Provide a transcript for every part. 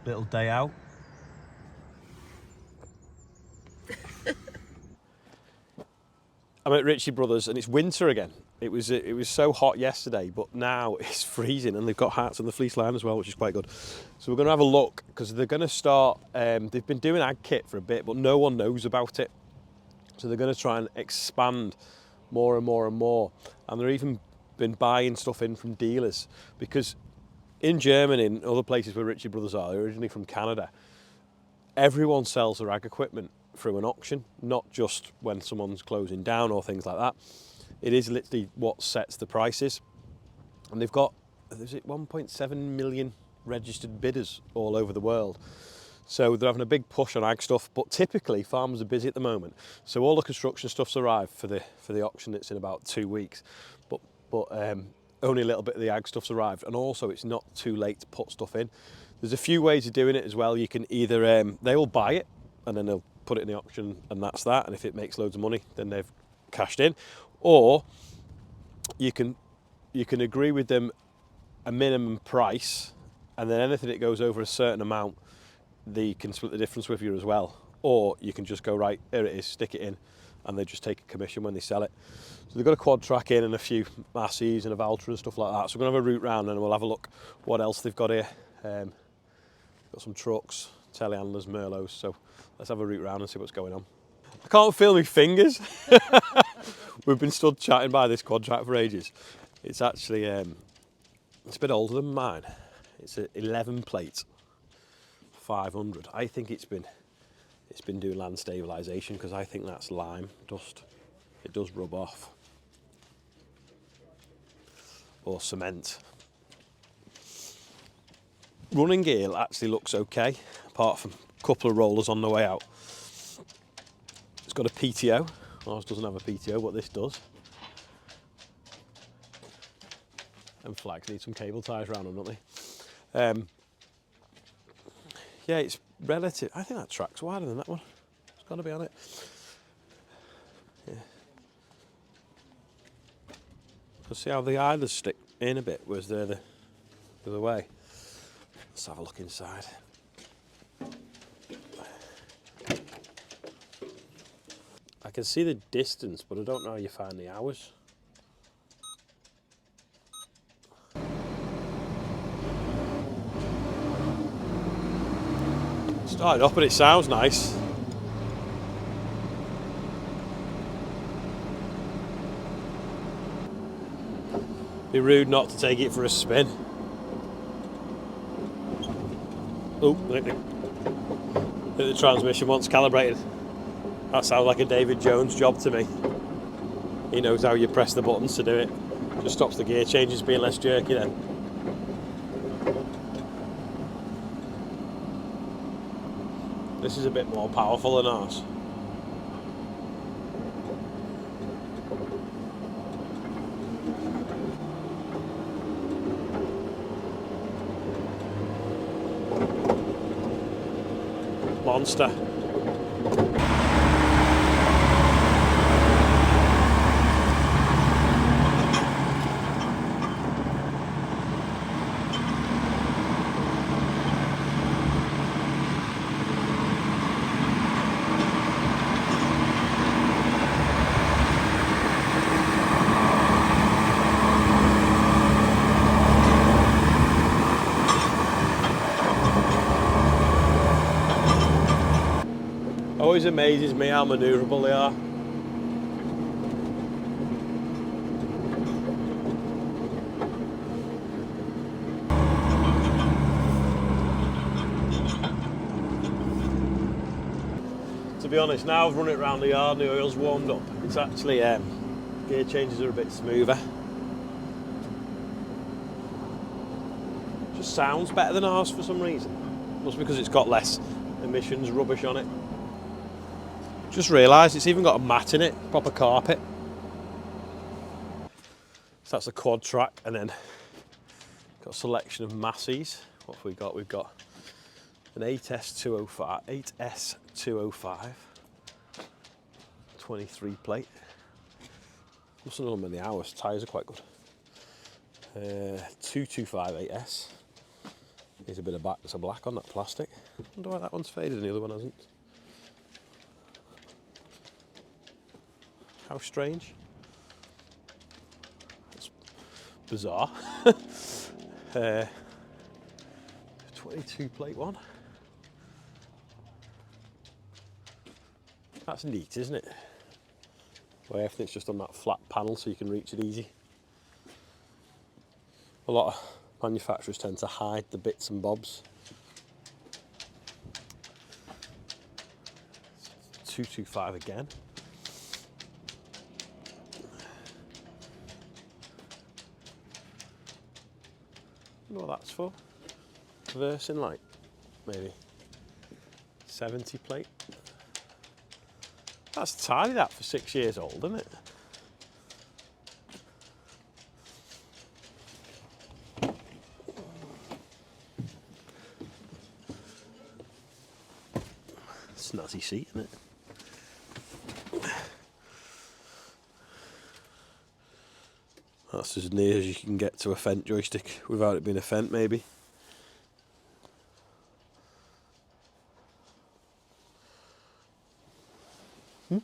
Little day out. I'm at Ritchie Brothers and it's winter again. It was so hot yesterday, but now it's freezing and they've got hats on the fleece line as well, which is quite good. So we're going to have a look because they're going to start, they've been doing ag kit for a bit, but no one knows about it. So they're going to try and expand more and more and more. And they're even been buying stuff in from dealers because in Germany and other places where Ritchie Brothers are, they're originally from Canada, everyone sells their ag equipment through an auction, not just when someone's closing down or things like that. It is literally what sets the prices. And they've got, is it 1.7 million registered bidders all over the world. So they're having a big push on ag stuff, but typically farmers are busy at the moment. So all the construction stuff's arrived for the auction that's in about 2 weeks, but only a little bit of the ag stuff's arrived. And also it's not too late to put stuff in. There's a few ways of doing it as well. You can either, they will buy it and then they'll put it in the auction and that's that. And if it makes loads of money, then they've cashed in. Or you can agree with them a minimum price and then anything that goes over a certain amount, they can split the difference with you as well. Or you can just go, right, here it is, stick it in, and they just take a commission when they sell it. So they've got a Quadtrac in and a few Masseys and a Valtra and stuff like that. So we're going to have a route round and we'll have a look what else they've got here. Got some trucks, telehandlers, Merlots, so let's have a route round and see what's going on. I can't feel my fingers. We've been stood chatting by this Quadtrac for ages. It's actually, it's a bit older than mine. It's an 11 plate, 500. I think it's been doing land stabilisation because I think that's lime dust. It does rub off. Or cement. Running gear actually looks okay, apart from a couple of rollers on the way out. It's got a PTO. Ours doesn't have a PTO, but this does. And flags need some cable ties around them, don't they? Yeah, it's relative. I think that track's wider than that one. It's got to be on it. Yeah. Let's see how the idlers stick in a bit, whereas they're the other way. Let's have a look inside. I can see the distance, but I don't know how you find the hours. Started up, but it sounds nice. Be rude not to take it for a spin. Oh, the transmission once calibrated. That sounds like a David Jones job to me. He knows how you press the buttons to do it. Just stops the gear changes being less jerky then. This is a bit more powerful than ours. Monster. Always amazes me how manoeuvrable they are. To be honest, now I've run it around the yard and the oil's warmed up. It's actually, gear changes are a bit smoother. Just sounds better than ours for some reason. Must be because it's got less emissions rubbish on it. Just realised it's even got a mat in it, proper carpet. So that's a Quadtrac, and then got a selection of Masseys. What have we got? We've got an 8S205, 23 plate. Must have done them in the hours. Tyres are quite good. 2258S. There's a bit of backs of black on that plastic. I wonder why that one's faded and the other one hasn't. How strange. That's bizarre. 22 plate one. That's neat, isn't it? Where everything's just on that flat panel so you can reach it easy. A lot of manufacturers tend to hide the bits and bobs. 225 again. I wonder what that's for. Versing like maybe 70 plate. That's tidy that for 6 years old, isn't it? Snazzy seat, isn't it? That's as near as you can get to a Fent joystick without it being a Fent, maybe. You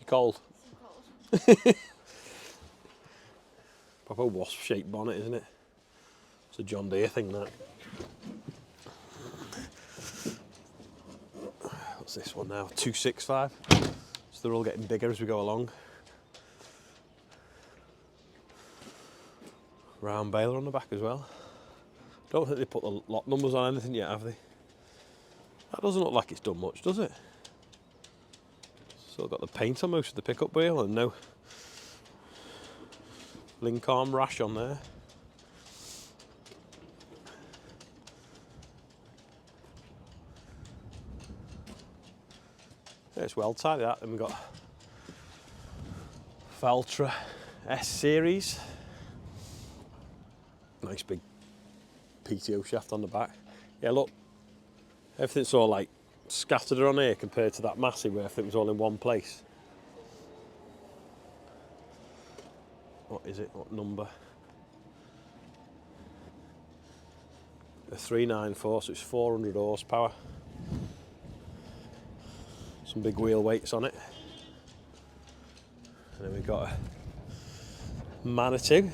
cold? Cold. Proper wasp-shaped bonnet, isn't it? It's a John Deere thing, that. What's this one now? 265. So they're all getting bigger as we go along. Round baler on the back as well. Don't think they put the lot numbers on anything yet, have they? That doesn't look like it's done much, does it? Still got the paint on most of the pickup wheel and no link arm rash on there. Yeah, it's well tidy that. Then we've got Valtra S series. Nice big PTO shaft on the back. Yeah, look, everything's all like scattered on here compared to that massive where everything was all in one place. What is it? What number? A 394, so it's 400 horsepower. Some big wheel weights on it. And then we've got a Manitou.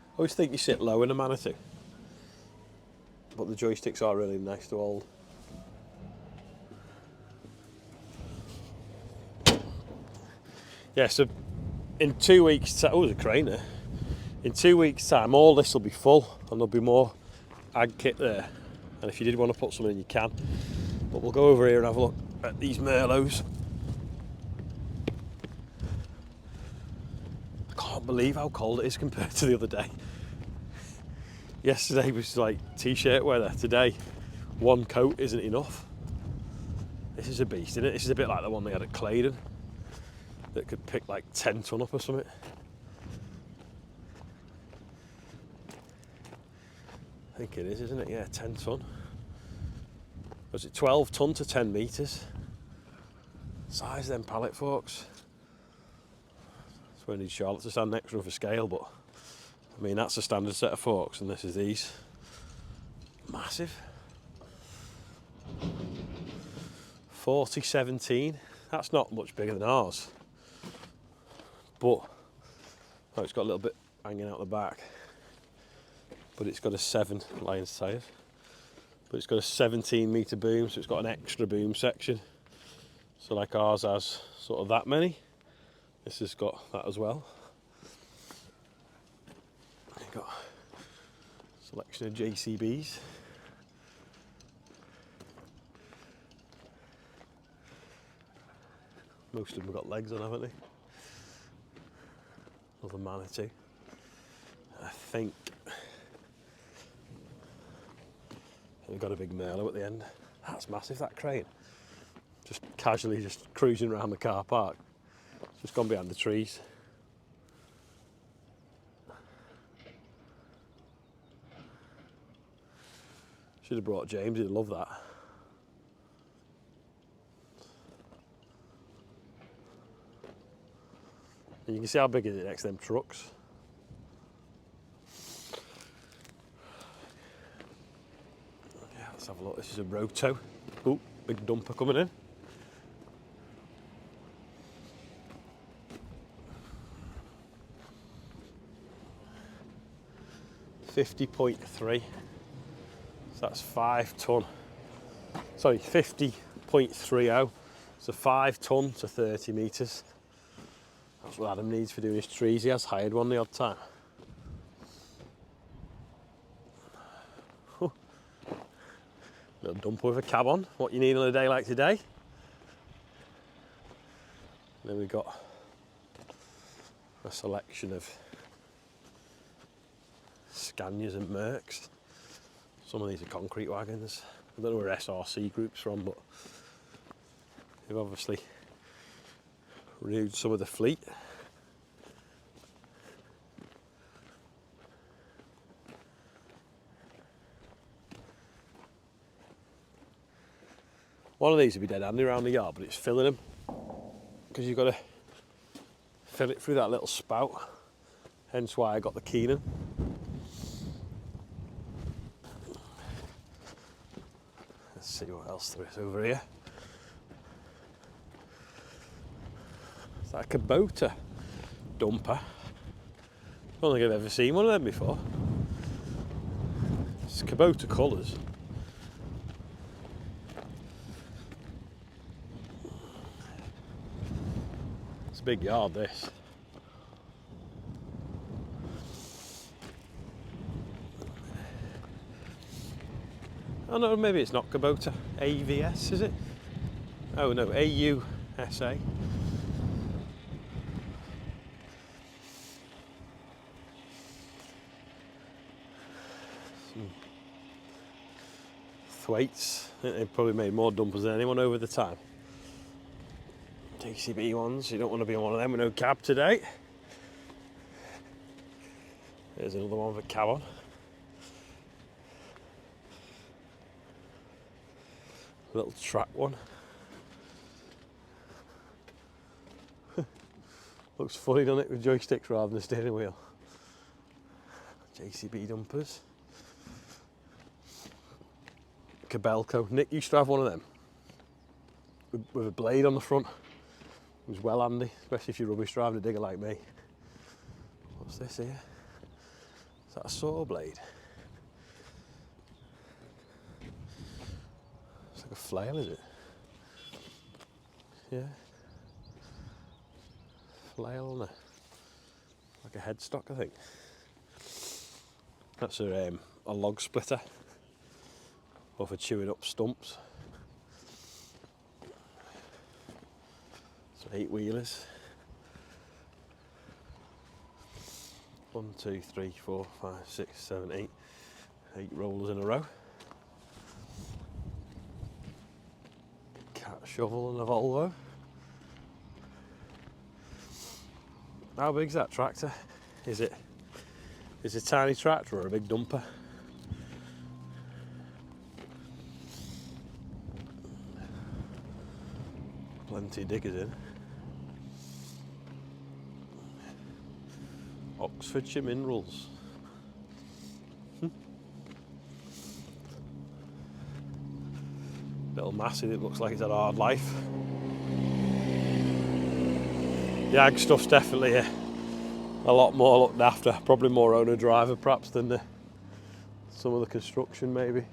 I always think you sit low in a Manitou, but the joysticks are really nice to hold. Yeah, so in 2 weeks' time, oh, there's a crane there. In 2 weeks' time, all this will be full and there'll be more ag kit there. And if you did want to put something in, you can. But we'll go over here and have a look at these Merlots. I can't believe how cold it is compared to the other day. Yesterday was like t-shirt weather. Today, one coat isn't enough. This is a beast, isn't it? This is a bit like the one they had at Claydon that could pick like 10 ton up or something. I think it is, isn't it? Yeah, 10 ton. Was it 12 ton to 10 metres? Size of them pallet forks. So we need Charlotte to stand next to them for scale, but I mean, that's a standard set of forks, and this is these. Massive. 4017. That's not much bigger than ours. But, oh, it's got a little bit hanging out the back. But it's got a 7 Lions tyres. But it's got a 17 metre boom, so it's got an extra boom section. So like ours has sort of that many. This has got that as well. You've got a selection of JCBs. Most of them have got legs on, haven't they? Another Manitou. I think we've got a big Merlot at the end. That's massive, that crane. Just casually just cruising around the car park. It's just gone behind the trees. Should have brought James, he'd love that. You you can see how big it is next to them trucks. Yeah, let's have a look. This is a roto. Oh, big dumper coming in. .3. So that's 5 tonne. Sorry, 50.30. So 5 tonne to 30 metres. That's what Adam needs for doing his trees. He has hired one the odd time. Little dumper with a cab on. What you need on a day like today. Then we've got a selection of Scanias and Mercs. Some of these are concrete wagons. I don't know where SRC group's from, but they've obviously renewed some of the fleet. One of these would be dead handy around the yard, but it's filling them because you've got to fill it through that little spout. Hence why I got the Keenan. Let's see what else there is over here. It's like a Kubota dumper. I don't think I've ever seen one of them before. It's Kubota colours. It's a big yard, this. Oh no, maybe it's not Kubota. AVS, is it? Oh no, AUSA. Some Thwaites. I think they've probably made more dumpers than anyone over the time. JCB ones, you don't want to be on one of them with no cab today. There's another one with a cab on. Little track one. Looks funny, doesn't it, with joysticks rather than a steering wheel. JCB dumpers. Cabelco. Nick used to have one of them with a blade on the front. It was well handy, especially if you're rubbish driving a digger like me. What's this here? Is that a saw blade? It's like a flail, is it? Yeah. Flail on like a headstock, I think. That's a log splitter, or for chewing up stumps. Some 8-wheelers. 1, 2, 3, 4, 5, 6, 7, 8. 8 rollers in a row. Cat shovel and a Volvo. How big's that tractor? Is it a tiny tractor or a big dumper? Plenty of diggers in. Oxfordshire Minerals. Little massive, it looks like it's had a hard life. The ag stuff's definitely a lot more looked after, probably more owner-driver perhaps than some of the construction maybe.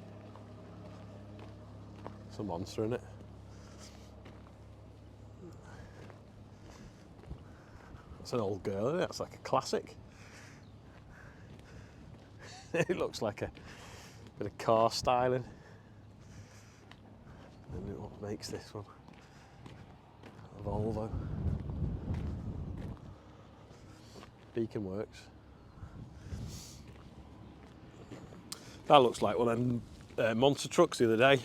It's a monster, isn't it? It's an old girl, isn't it? It's like a classic. It looks like a bit of car styling. And what makes this one? A Volvo. Beacon works. That looks like one of them monster trucks the other day.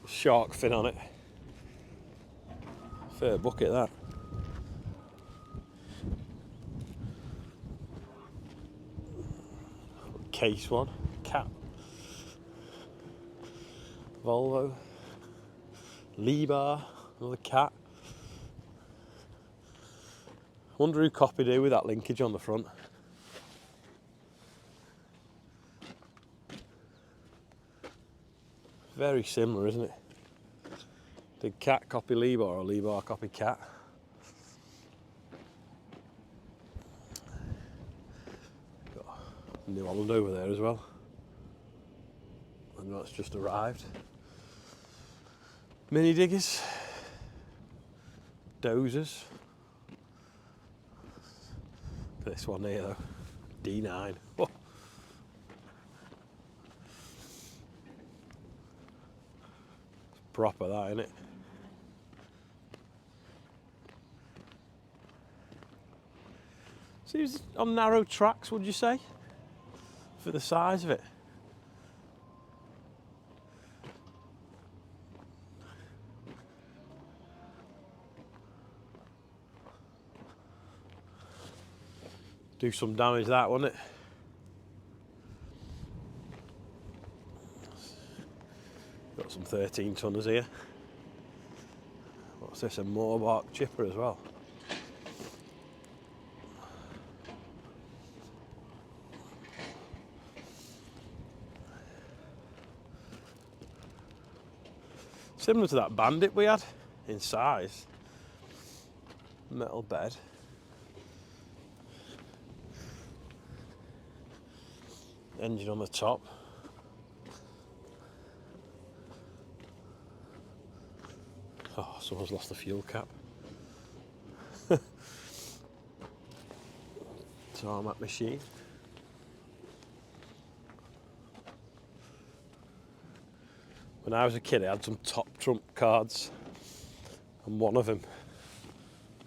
Shark fin on it. Fair bucket that. Case one. Cat. Volvo. Lee bar. Another cat. Wonder who copied who with that linkage on the front. Very similar, isn't it? Did Cat copy Lee Bar or Lee Bar copy Cat? Got a New Holland over there as well. And that's just arrived. Mini diggers. Dozers. This one here though. D9. Oh. Proper that, isn't it? Seems on narrow tracks, would you say? For the size of it. Do some damage that, wouldn't it? Got some 13 tonners here. What's this, a motorbark chipper as well? Similar to that Bandit we had in size. Metal bed. Engine on the top. Oh, someone's lost the fuel cap. Tarmac machine. When I was a kid, I had some top trump cards, and one of them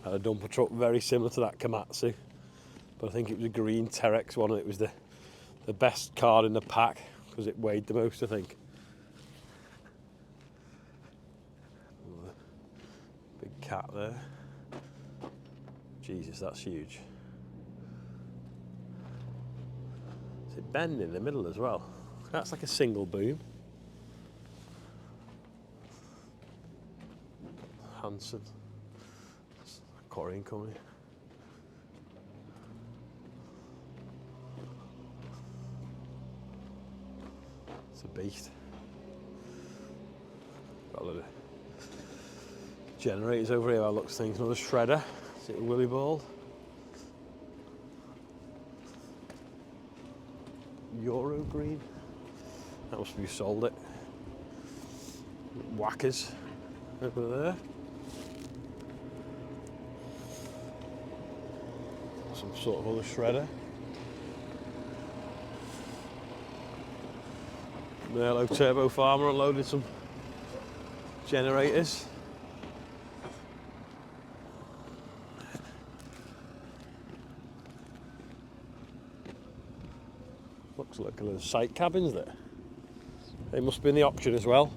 had a dumper truck very similar to that Komatsu, but I think it was a green Terex one, and it was the best card in the pack because it weighed the most, I think. Big cat there. Jesus, that's huge. Is it bend in the middle as well? That's like a single boom. Hanson. Quarrying company. It's a beast. Got a lot of generators over here. I look things. Another shredder. Is it a Willy Ball? Euro green. That must be sold it. Whackers over there. Some sort of other shredder. Hello Turbo Farmer unloaded some generators. Looks like a little sight cabins there. They must be in the auction as well.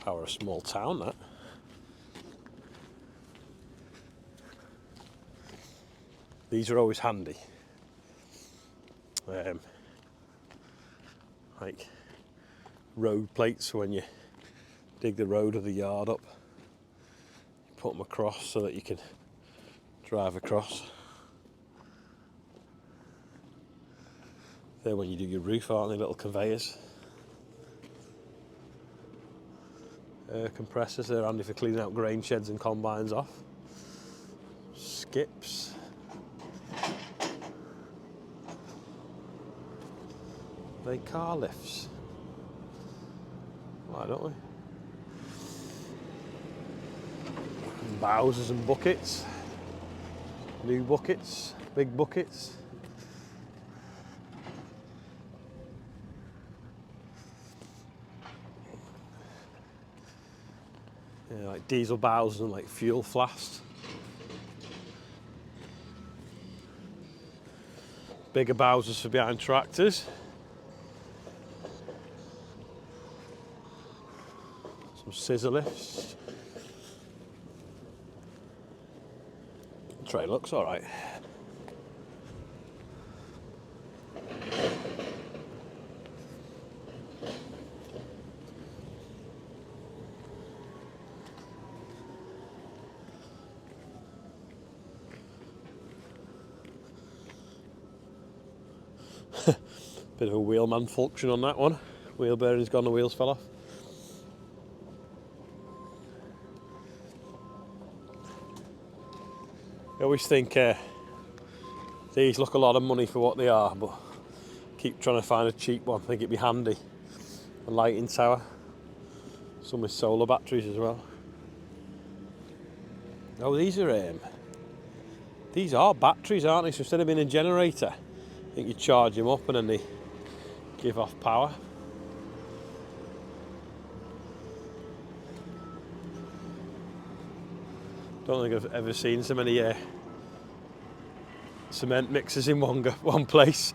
Power a small town, that. These are always handy. Like road plates when you dig the road or the yard up. You put them across so that you can drive across. They're when you do your roof, aren't they, little conveyors? Air compressors, they're handy for cleaning out grain sheds and combines off. Skips. They car lifts. Why don't we? Bowsers and buckets. New buckets, big buckets. Yeah, like diesel bowsers and like fuel flasks. Bigger bowsers for behind tractors. Some scissor lifts. tray looks all right. Bit of a wheel malfunction on that one. Wheel bearing's gone, the wheels fell off. I always think these look a lot of money for what they are, but keep trying to find a cheap one. I think it'd be handy. A lighting tower. Some with solar batteries as well. Oh, these are batteries, aren't they? So instead of being a generator, I think you charge them up and then they give off power. Don't think I've ever seen so many cement mixers in one place.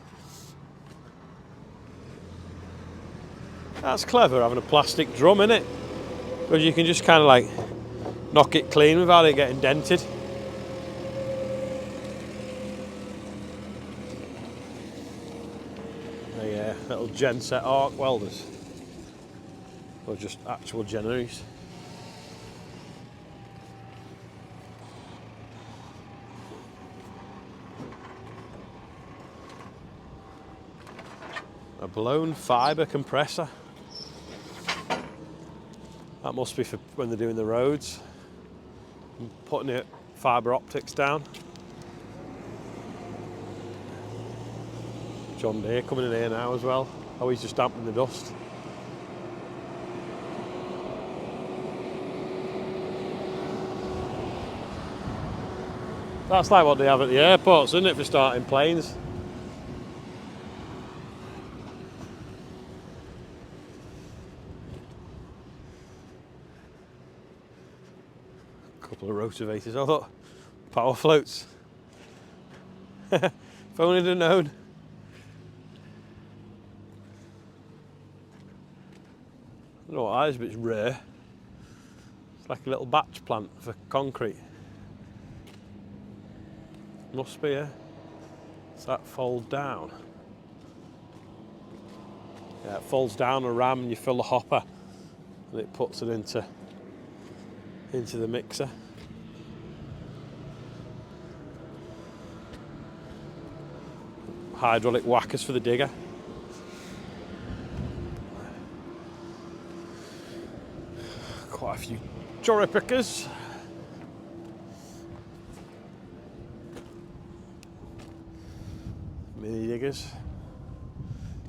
That's clever, having a plastic drum in it, because you can just kind of like knock it clean without it getting dented. The little genset arc welders, or just actual generators. A blown fibre compressor. That must be for when they're doing the roads. I'm putting it fibre optics down. John Deere coming in here now as well. Oh, he's just damping the dust. That's like what they have at the airports, isn't it, for starting planes? Couple of rotavators. I thought power floats. If only I'd have known. I don't know what that is, but it's rare. It's like a little batch plant for concrete. Must be, yeah. Does that fold down? Yeah, it folds down a ram and you fill the hopper and it puts it into the mixer. Hydraulic whackers for the digger. Quite a few cherry pickers. Mini diggers.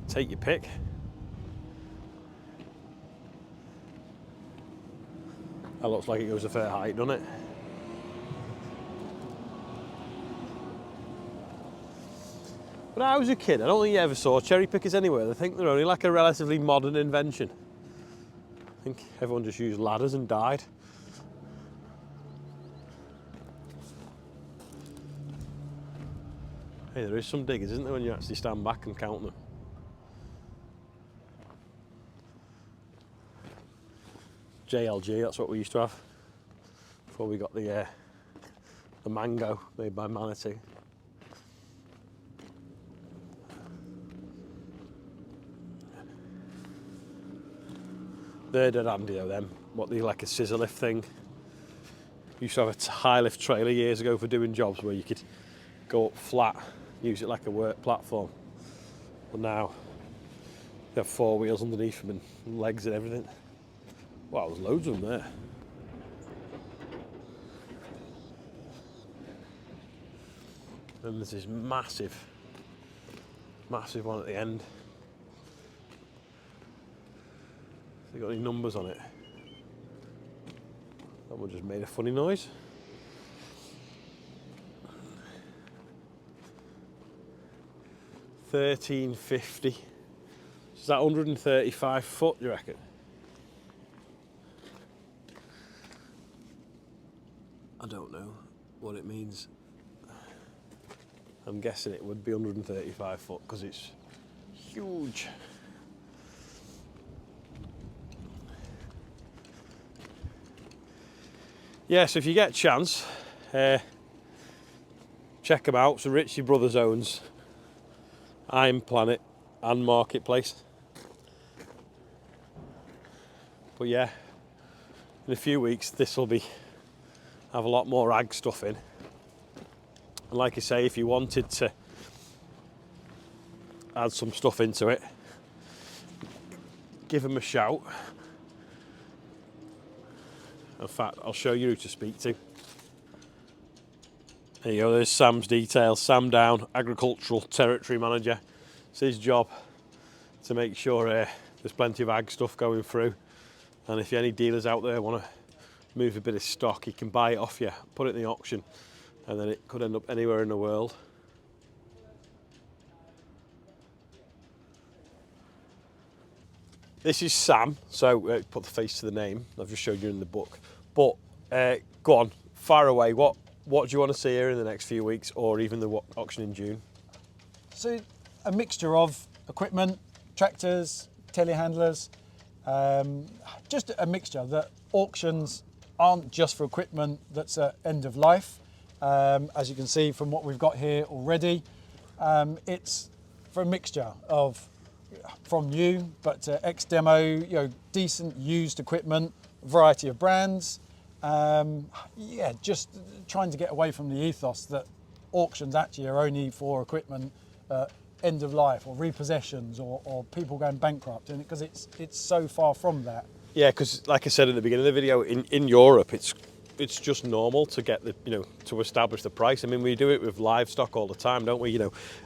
Take your pick. That looks like it goes a fair height, doesn't it? When I was a kid, I don't think you ever saw cherry pickers anywhere. I think they're only like a relatively modern invention. I think everyone just used ladders and died. Hey, there is some diggers, isn't there, when you actually stand back and count them? JLG, that's what we used to have before we got the mango made by Manatee. They're dead handy though, them. What they like a scissor lift thing. Used to have a high lift trailer years ago for doing jobs where you could go up flat, use it like a work platform. But now they have 4 wheels underneath them and legs and everything. Wow, there's loads of them there. And there's this massive one at the end. Has it got any numbers on it? That one just made a funny noise. $13.50. Is that 135 foot, do you reckon? I don't know what it means. I'm guessing it would be 135 foot because it's huge. Yeah, so if you get a chance, check them out. So Ritchie Brothers owns Iron Planet and Marketplace. But yeah, in a few weeks this will have a lot more ag stuff in. And like I say, if you wanted to add some stuff into it, give them a shout. In fact, I'll show you who to speak to. There you go, there's Sam's details. Sam Down, Agricultural Territory Manager. It's his job to make sure there's plenty of ag stuff going through. And if any dealers out there want to move a bit of stock, he can buy it off you, put it in the auction, and then it could end up anywhere in the world. This is Sam, so put the face to the name. I've just showed you in the book. But go on, fire away. What do you want to see here in the next few weeks, or even the auction in June? So a mixture of equipment, tractors, telehandlers, just a mixture. That auctions aren't just for equipment that's at end of life. As you can see from what we've got here already, it's for a mixture of from new, but ex-demo, decent used equipment, variety of brands. Yeah, just trying to get away from the ethos that auctions actually are only for equipment end of life or repossessions or people going bankrupt, and because it's so far from that. Yeah, because like I said at the beginning of the video, in Europe it's just normal to get to establish the price. I mean, we do it with livestock all the time, don't we?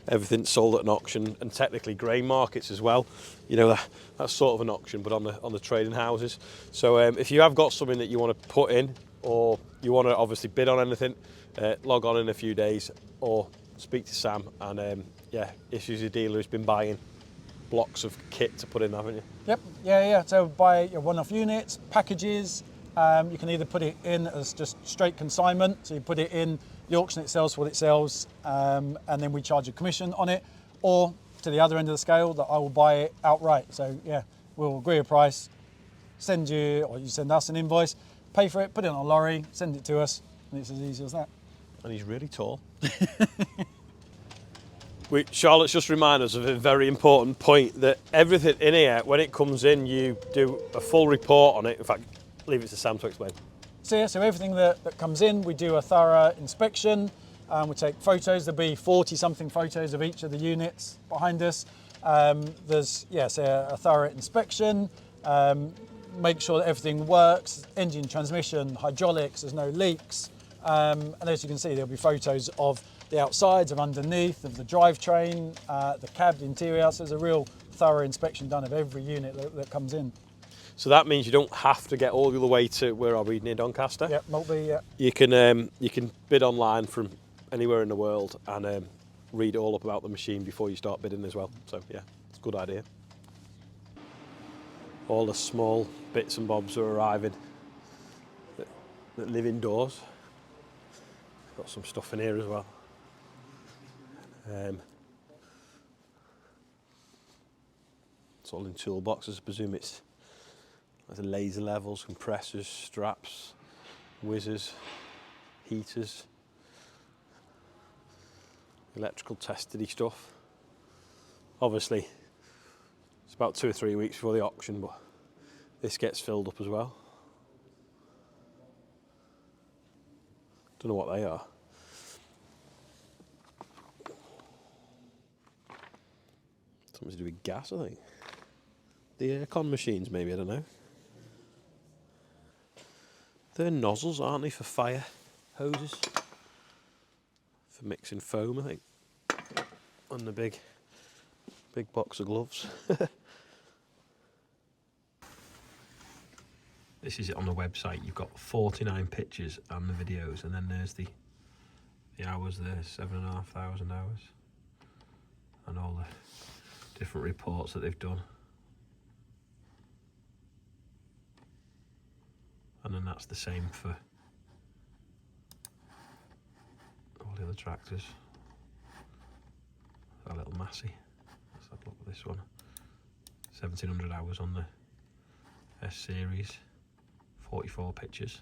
Everything's sold at an auction, and technically grain markets as well. That's sort of an auction, but on the trading houses. So if you have got something that you want to put in, or you want to obviously bid on anything, log on in a few days or speak to Sam. And yeah, if she's a dealer who's been buying blocks of kit to put in, haven't you? Yep, yeah. So buy one-off units, packages. You can either put it in as just straight consignment, so you put it in, the auction it sells for what it sells, and then we charge a commission on it, or to the other end of the scale, that I will buy it outright. So yeah, we'll agree a price, send you, or you send us an invoice, pay for it, put it on a lorry, send it to us, and it's as easy as that. And he's really tall. Charlotte's just reminded us of a very important point, that everything in here, when it comes in, you do a full report on it. In fact, leave it to Sam to explain. So yeah, so everything that comes in, we do a thorough inspection. We take photos. There'll be 40-something photos of each of the units behind us. There's a thorough inspection. Make sure that everything works, engine, transmission, hydraulics, there's no leaks. And as you can see, there'll be photos of the outsides, of underneath, of the drivetrain, the cab, the interior. So there's a real thorough inspection done of every unit that comes in. So that means you don't have to get all the way to, where are we, near Doncaster? Yeah, Maltby, yeah. You can bid online from anywhere in the world and read all up about the machine before you start bidding as well. So yeah, it's a good idea. All the small bits and bobs are arriving that live indoors. Got some stuff in here as well. It's all in toolboxes. I presume it's there's laser levels, compressors, straps, whizzers, heaters, electrical testy stuff. Obviously, it's about 2 or 3 weeks before the auction, but this gets filled up as well. Don't know what they are. Something to do with gas, I think. The aircon machines, maybe, I don't know. They're nozzles, aren't they, for fire hoses? For mixing foam, I think. And the big box of gloves. This is it on the website. You've got 49 pictures and the videos, and then there's the hours there, 7,500 hours. And all the different reports that they've done. And then that's the same for all the other tractors. Our little Massey. Let's have a look at this one. 1,700 hours on the S series. 44 pictures.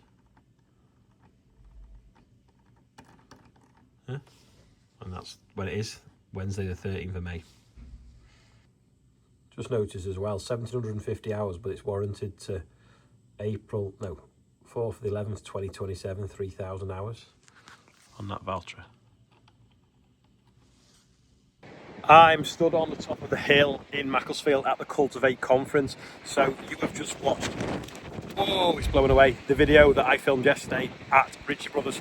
Yeah. And that's when it is, Wednesday the 13th of May. Just noticed as well, 1,750 hours, but it's warranted to April, no, 4th of the 11th, 2027, 3,000 hours on that Valtra. I'm stood on the top of the hill in Macclesfield at the Cultivate conference. So you have just watched, oh, it's blowing away, the video that I filmed yesterday at Ritchie Brothers.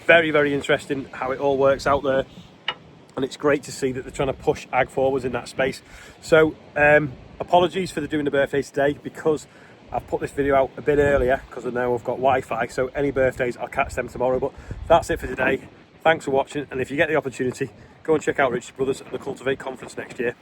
Very, very interesting how it all works out there. And it's great to see that they're trying to push ag forwards in that space. So apologies for doing the birthdays today, because I've put this video out a bit earlier because I know I've got Wi-Fi. So any birthdays, I'll catch them tomorrow. But that's it for today. Thanks for watching. And if you get the opportunity, go and check out Ritchie Brothers at the Cultivate conference next year.